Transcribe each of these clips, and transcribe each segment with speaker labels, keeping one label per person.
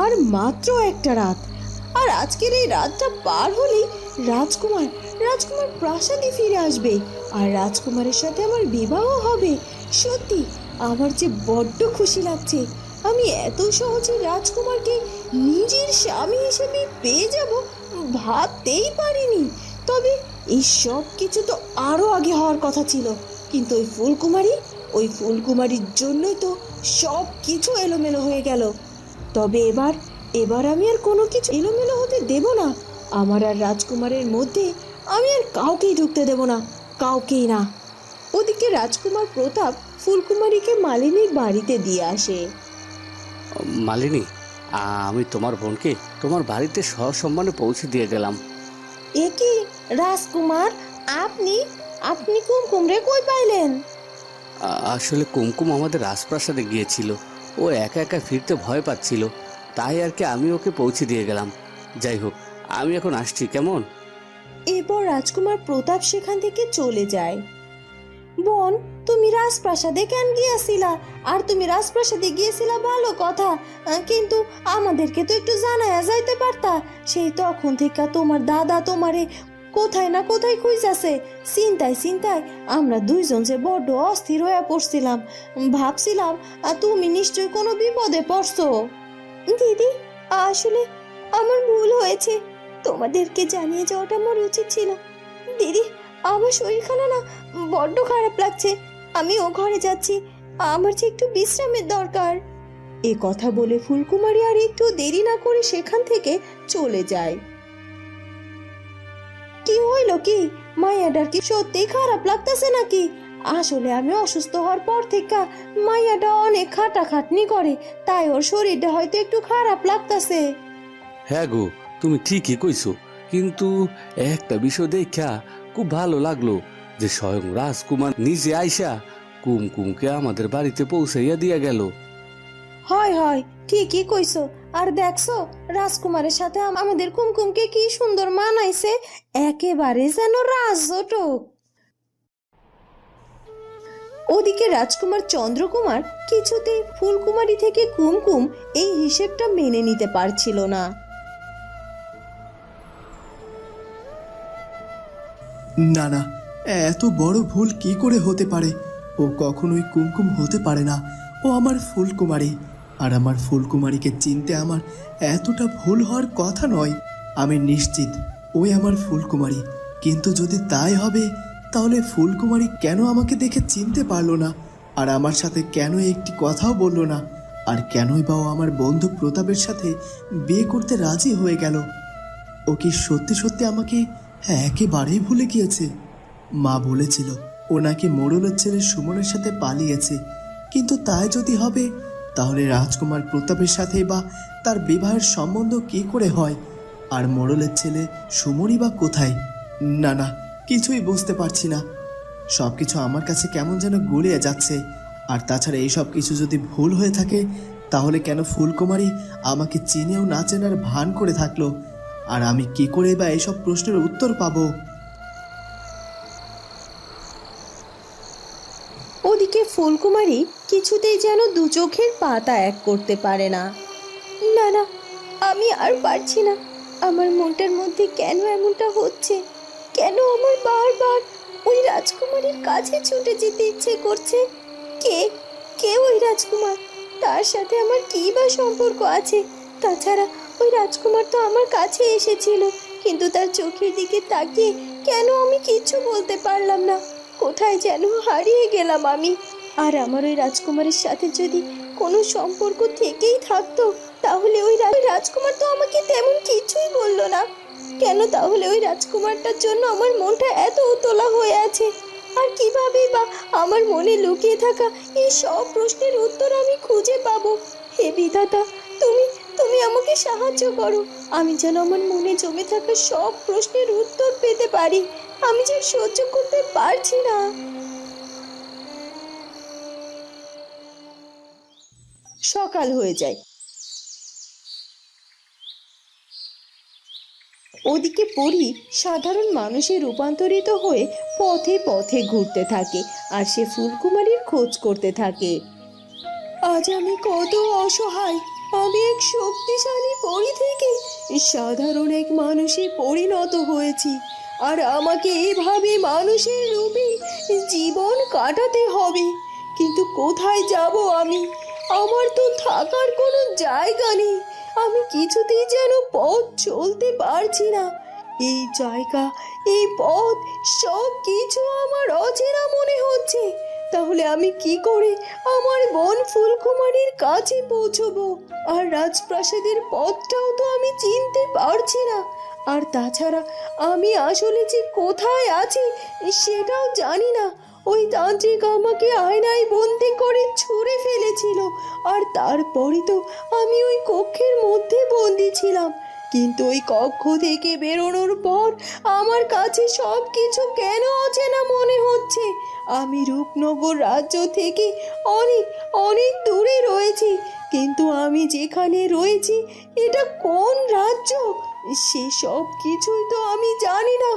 Speaker 1: আর মাত্র একটা রাত। আর আজকের এই রাতটা পার হলেই রাজকুমার রাজকুমার প্রাসাদে ফিরে আসবে, আর রাজকুমারের সাথে আমার বিবাহ হবে। সত্যি আমার যে বড্ড খুশি লাগছে। আমি এত সহজে রাজকুমারকে নিজের স্বামী হিসেবে পেয়ে যাব ভাবতেই পারিনি। তবে এই সব কিছু তো আরো আগে হওয়ার কথা ছিল, কিন্তু ওই ফুলকুমারীর জন্যই তো সব কিছু এলোমেলো হয়ে গেল। তবে এবার আমি আর কোনো কিছু এলোমেলো হতে দেব না। আমার আর রাজকুমারের মধ্যে আমি আর কাউকেই ঢুকতে দেব না, কাউকেই না। ওদিকে রাজকুমার প্রতাপ ফুলকুমারীকে মালিনীর বাড়িতে দিয়ে আসে।
Speaker 2: মালিনী, আমি তোমার বোনকে তোমার বাড়িতে সসম্মানে পৌঁছে দিয়ে গেলাম।
Speaker 1: এ কি রাজকুমার, আপনি আপনি কুমকুমরে কই পাইলেন?
Speaker 2: আসলে কুমকুম আমাদের রাজপ্রাসাদে গিয়েছিল, ও একা একা ফিরতে ভয় পাচ্ছিল, তাই আর কি আমি ওকে পৌঁছে দিয়ে গেলাম। যাই হোক, আমি এখন আসছি, কেমন?
Speaker 1: এরপর রাজকুমার প্রতাপ সেখান থেকে চলে যায়। বোন, তুমি রাজপ্রাসাদে কেন গিয়েছিলা? আর তুমি রাজপ্রাসাদে গিয়েছিলা ভালো কথা, কিন্তু আমাদেরকে তো একটু জানায়া যাইতে পারতা। সেই তখন থেকে তোমার দাদা তোমারে কোথায় না কোথায় খুঁজেছে। চিন্তায় চিন্তায় আমরা দুইজন যে বড্ড অস্থির হয়ে পড়ছিলাম। ভাবছিলাম তুমি নিশ্চয়ই কোনো বিপদে পড়ছো। দিদি, আসলে আমার ভুল হয়েছে, তোমাদেরকে জানিয়ে যাওয়াটা আমার উচিত ছিল। দিদি, আমার শরীরখানা না বড্ড খারাপ লাগছে, আমি ও ঘরে যাচ্ছি, আমার যে একটু বিশ্রামের দরকার। এ কথা বলে ফুলকুমারী আর একটু দেরি না করে সেখান থেকে চলে যায়। কি হইল কি? মাইয়াটার কি সত্যি খারাপ লাগতেছে নাকি? আসলে আমি অসুস্থ হওয়ার পর থেকে মাইয়াটা অনেক খাটাখাটনি করে, তাই ওর শরীরটা হয়তো একটু খারাপ লাগতেছে।
Speaker 2: হ্যাঁ গো, তুমি ঠিকই কইছো, কিন্তু একটা বিষয় দেখা খুব ভালো লাগলো যে স্বয়ং রাজকুমার নিজে আইসা কুমকুমকে আমাদের বাড়িতে পৌঁছাইয়া দিয়া গেল।
Speaker 1: হয় হয়, ঠিকই কইছো। আর দেখছো রাজকুমারের সাথে আমাদের কুমকুমকে কি সুন্দর মানাইছে, একেবারে যেন রাজজটক। ওদিকে রাজকুমার চন্দ্রকুমার কিছুতেই ফুলকুমারী থেকে কুমকুম এই হিসেবটা মেনে নিতে পারছিল না।
Speaker 3: না না, এত বড় ভুল কি করে হতে পারে? ও কখনোই কুমকুম হতে পারে না। ও আমার ফুলকুমারী, আর আমার ফুলকুমারীকে চিনতে আমার এতটা ভুল হওয়ার কথা নয়। আমি নিশ্চিত ওই আমার ফুলকুমারী, কিন্তু যদি তাই হবে তাহলে ফুলকুমারী কেন আমাকে দেখে চিনতে পারলো না, আর আমার সাথে কেন একটি কথাও বললো না, আর কেনই বা ও আমার বন্ধু প্রতাপের সাথে বিয়ে করতে রাজি হয়ে গেল? ও কি সত্যি সত্যি আমাকে একেবারেই ভুলে গিয়েছে? মা বলেছিল ও নাকি মোড়লের ছেলে সুমনের সাথে পালিয়েছে, কিন্তু তাই যদি হবে তাহলে রাজকুমার প্রতাপের সাথে বা তার বিবাহের সম্বন্ধ কি করে হয়? আর মোড়লের ছেলে সুমনই বা কোথায়? না না, কিছুই বুঝতে পারছি না। সব কিছু আমার কাছে কেমন যেন গুলিয়ে যাচ্ছে। আর তাছাড়া এই সব কিছু যদি ভুল হয়ে থাকে তাহলে কেন ফুলকুমারী আমাকে চিনেও না চেনার ভান করে থাকলো? আর আমি কি করে বা এইসব প্রশ্নের উত্তর পাবো?
Speaker 1: ওদিকে ফুলকুমারী কিছুতেই যেন দু চোখের পাতা এক করতে পারে না। না না, আমি আর পারছি না। আমার মনটার মধ্যে কেন এমনটা হচ্ছে? কেন আমার বারবার ওই রাজকুমারীর কাছে ছুটে যেতে ইচ্ছে করছে? কে কে ওই রাজকুমার? তার সাথে আমার কী বা সম্পর্ক আছে? তাছাড়া ওই রাজকুমার তো আমার কাছে এসেছিল, কিন্তু তার চোখের দিকে তাকিয়ে কেন আমি কিচ্ছু বলতে পারলাম না। কোথায় যেন হারিয়ে গেলাম আমি। আর আমার ওই রাজকুমারের সাথে যদি কোনো সম্পর্ক থেকেই থাকতো, তাহলে ওই রাজকুমার তো আমাকে তেমন কিছুই বললো না। কেন তাহলে ওই রাজকুমারটার জন্য আমার মনটা এত উতলা হয়ে আছে? আর কিভাবে বা আমার মনে লুকিয়ে থাকা এই সব প্রশ্নের উত্তর আমি খুঁজে পাবো? হে বিধাতা, তুমি তুমি আমাকে সাহায্য করো। আমি যেন আমার মনে জমে থাকা সব প্রশ্নের উত্তর পেতে পারি। আমি যে সহ্য করতে পারছি না। সকাল হয়ে যায়। ওদিকে পরী সাধারণ মানুষে রূপান্তরিত হয়ে পথে পথে ঘুরতে থাকে, আর সে ফুলকুমারীর খোঁজ করতে থাকে। আজ আমি কত অসহায়, আমি এক শক্তিশালী পরী থেকে সাধারণ এক মানুষে পরিণত হয়েছি, আর আমাকে এভাবে মানুষের রূপে জীবন কাটাতে হবে। কিন্তু কোথায় যাব আমি? আমার তো থাকার কোনো জায়গা নেই। আমি কিছুতেই যেন পথ চলতে পারছি না। এই জায়গা, এই পথ, সব কিছু আমার অচেনা মনে হচ্ছে। তাহলে আমি কি করে আমার বোন ফুলকুমারীর কাছে পৌঁছবো? আর রাজপ্রাসাদের পথটাও তো আমি চিনতে পারছি না। আর তাছাড়া আমি আসলে যে কোথায় আছি সেটাও জানি না। ওই তান্ত্রিক আমাকে আয়নায় বন্দি করে ছুঁড়ে ফেলেছিল, আর তারপরই তো আমি ওই কক্ষের মধ্যে বন্দি ছিলাম। কিন্তু ওই কক্ষ থেকে বেরোনোর পর আমার কাছে সব কিছু কেন অচেনা মনে হচ্ছে। আমি রূপনগর রাজ্য থেকে অনেক অনেক দূরে রয়েছি, কিন্তু আমি যেখানে রয়েছি এটা কোন রাজ্য সে সব কিছুই তো আমি জানি না।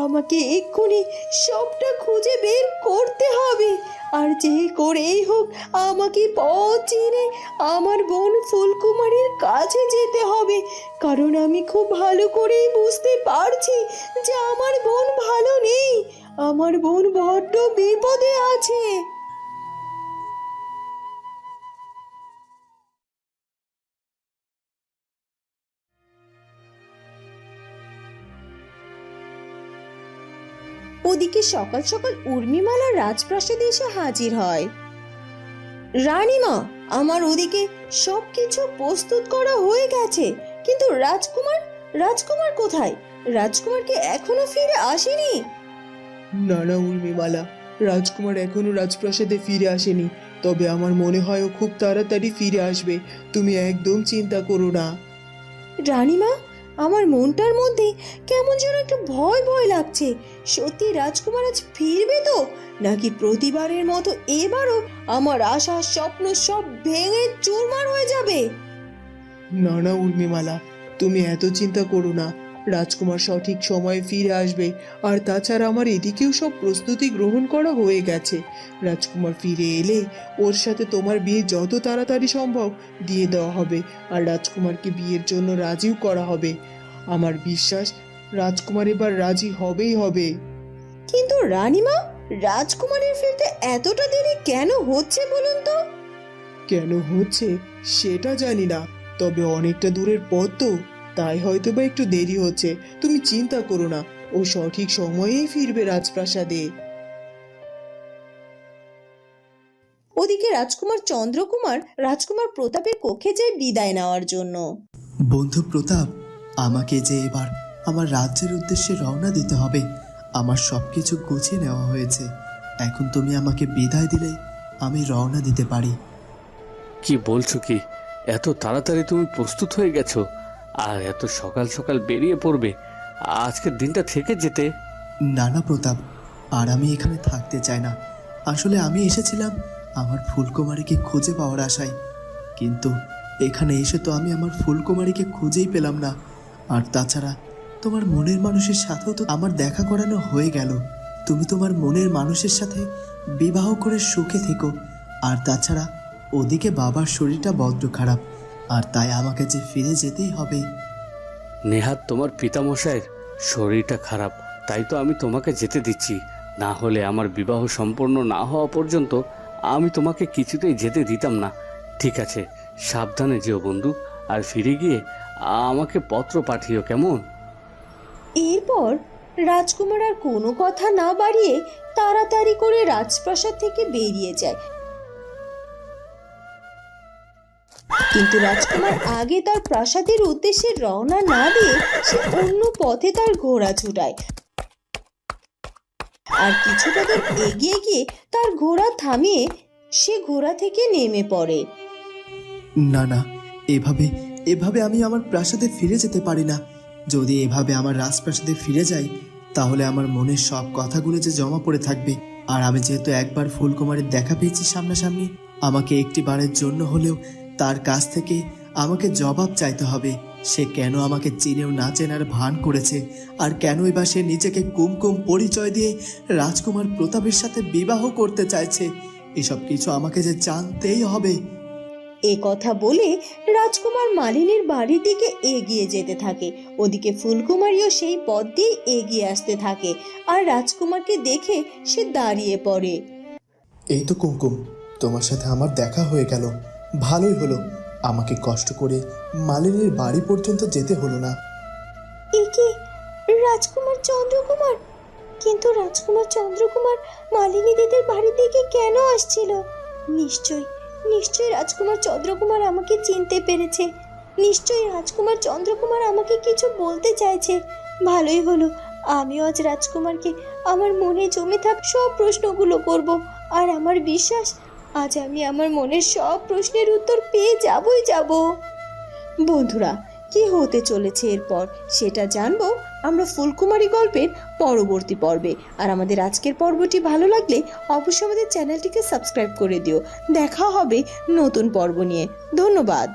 Speaker 1: আমাকে এক্ষুনি সবটা খুঁজে বের করতে হবে, আর যে করেই হোক আমাকে পথ চিনে আমার বোন ফুলকুমারীর কাছে যেতে হবে। কারণ আমি খুব ভালো করেই বুঝতে পারছি যে আমার বোন ভালো নেই, আমার বোন বড্ড বিপদে আছে। ওদিকে সকাল সকাল উর্মিমালা রাজপ্রাসাদে এসে হাজির হয়। রানীমা, আমার ওদিকে সবকিছু প্রস্তুত করা হয়ে গেছে, কিন্তু রাজকুমার কোথায়? রাজকুমার কি এখনো ফিরে আসেনি?
Speaker 3: না না উর্মিমালা, রাজকুমার এখনো রাজপ্রাসাদে ফিরে আসেনি। তবে আমার মনে হয় ও খুব তাড়াতাড়ি ফিরে আসবে। তুমি একদম চিন্তা করো না।
Speaker 1: রানীমা, আমার মনটার মধ্যে কেমন যেন একটু ভয় ভয় লাগছে। সত্যি রাজকুমার আজ ফিরবে তো, নাকি প্রতিবারের মতো এবারও আমার আশা স্বপ্ন সব ভেঙে চুরমার হয়ে যাবে?
Speaker 3: না না উর্মিমালা, তুমি এত চিন্তা করো না। রাজকুমার সঠিক সময়ে ফিরে আসবে। আর তাছাড়া আমার এদিকেও সব প্রস্তুতি গ্রহণ করা হয়ে গেছে। রাজকুমার ফিরে এলে ওর সাথে তোমার বিয়ে যত তাড়াতাড়ি সম্ভব দিয়ে দেওয়া হবে, আর রাজকুমারকে বিয়ের জন্য রাজিও করা হবে। আমার বিশ্বাস রাজকুমার এবার রাজি হবেই হবে।
Speaker 1: কিন্তু রানীমা, রাজকুমারের ফিরতে এতটা দেরি কেন হচ্ছে বলুন তো?
Speaker 3: কেন হচ্ছে সেটা জানি না, তবে অনেকটা দূরের পথ তো, তাই হয়তো বা একটু দেরি হচ্ছে। তুমি চিন্তা করো না, ও সঠিক সময়েই ফিরবে রাজপ্রাসাদে।
Speaker 1: ওদিকে রাজকুমার চন্দ্রকুমার রাজকুমার প্রতাপের কক্ষে যায় বিদায় নেওয়ার জন্য।
Speaker 3: বন্ধু প্রতাপ, আমাকে যে এবার আমার রাজ্যের উদ্দেশ্যে রওনা দিতে হবে। আমার সবকিছু গুছিয়ে নেওয়া হয়েছে। এখন তুমি আমাকে বিদায় দিলে আমি রওনা দিতে পারি।
Speaker 2: কি বলছো কি? এত তাড়াতাড়ি তুমি প্রস্তুত হয়ে গেছো? আর এত সকাল সকাল বেরিয়ে পড়বে আজকের দিনটা থেকে যেতে?
Speaker 3: না না প্রতাপ, আর আমি এখানে থাকতে চাই না। আসলে আমি এসেছিলাম আমার ফুলকুমারীকে খুঁজে পাওয়ার আশায়, কিন্তু এখানে এসে তো আমি আমার ফুলকুমারীকে খুঁজেই পেলাম না। আর তাছাড়া তোমার মনের মানুষের সাথেও তো আমার দেখা করানো হয়ে গেল। তুমি তোমার মনের মানুষের সাথে বিবাহ করে সুখে থেকো। আর তাছাড়া ওদিকে বাবার শরীরটা বড্ড খারাপ, আর তাই আমাকে যে ফিরে যেতেই হবে।
Speaker 2: নেহাত তোমার পিতামশাইয়ের শরীরটা খারাপ, তাই তো আমি তোমাকে যেতে দিচ্ছি। না হলে আমার বিবাহ সম্পন্ন না হওয়া পর্যন্ত আমি তোমাকে কিছুতেই যেতে দিতাম না। ঠিক আছে, সাবধানে যেও বন্ধু, আর ফিরে গিয়ে আমাকে পত্র পাঠিও, কেমন?
Speaker 1: এরপর রাজকুমার আর কোনো কথা না বাড়িয়ে তাড়াতাড়ি করে রাজপ্রাসাদ থেকে বেরিয়ে যায়। কিন্তু রাজকুমার আগে তার প্রাসাদের উদ্দেশ্যে রওনা না দিয়ে সে অন্য পথে তার ঘোড়া ছুটায়। আর কিছুটা দূর এগিয়ে গিয়ে তার ঘোড়া থামিয়ে সে ঘোড়া থেকে নেমে পড়ে।
Speaker 3: না না, এভাবে এভাবে আমি আমার প্রাসাদে ফিরে যেতে পারি না। যদি এভাবে আমার রাজপ্রাসাদে ফিরে যাই, তাহলে আমার মনের সব কথাগুলো যে জমা পড়ে থাকবে। আর আমি যেহেতু একবার ফুলকুমারীর দেখা পেয়েছি সামনাসামনি, আমাকে একটি বারের জন্য হলেও তার কাছ থেকে আমাকে জবাব চাইতে হবে। সে কেন আমাকে চিনেও না চেনার ভান করেছে, আর কেনই বা সে নিজেকে কুমকুম পরিচয় দিয়ে রাজকুমার প্রতাপের সাথে বিবাহ করতে চাইছে। এসব কিছু আমাকে যে জানতেই হবে।
Speaker 1: এ কথা বলে রাজকুমার মালিনীর বাড়ির দিকে এগিয়ে যেতে থাকে। ওদিকে ফুলকুমারীও সেই পথ দিয়ে এগিয়ে আসতে থাকে আর রাজকুমারকে দেখে সে দাঁড়িয়ে পড়ে।
Speaker 3: এই তো কুমকুম, তোমার সাথে আমার দেখা হয়ে গেল। ভালোই হলো, আমাকে কষ্ট করে মালিনীর বাড়ি পর্যন্ত যেতে হলো না।
Speaker 1: একে রাজকুমার চন্দ্রকুমার, কিন্তু রাজকুমার চন্দ্রকুমার মালিনী দিদির বাড়ির দিকে কেন আসছিল? নিশ্চয়ই রাজকুমার চন্দ্রকুমার আমাকে চিনতে পেরেছে। নিশ্চয়ই রাজকুমার চন্দ্রকুমার আমাকে কিছু বলতে চাইছে। ভালোই হলো, আমিও আজ রাজকুমারকে আমার মনে জমে থাক সব প্রশ্নগুলো করব। আর আমার বিশ্বাস আজ আমি আমার মনের সব প্রশ্নের উত্তর পেয়ে যাব। বন্ধুরা, কি হতে চলেছে এরপর সেটা জানবো আমরা ফুলকুমারী গল্পের পরবর্তী পর্বে। আর আমাদের আজকের পর্বটি ভালো লাগলে অবশ্যই আমাদের চ্যানেলটিকে সাবস্ক্রাইব করে দিও। দেখা হবে নতুন পর্ব নিয়ে। ধন্যবাদ।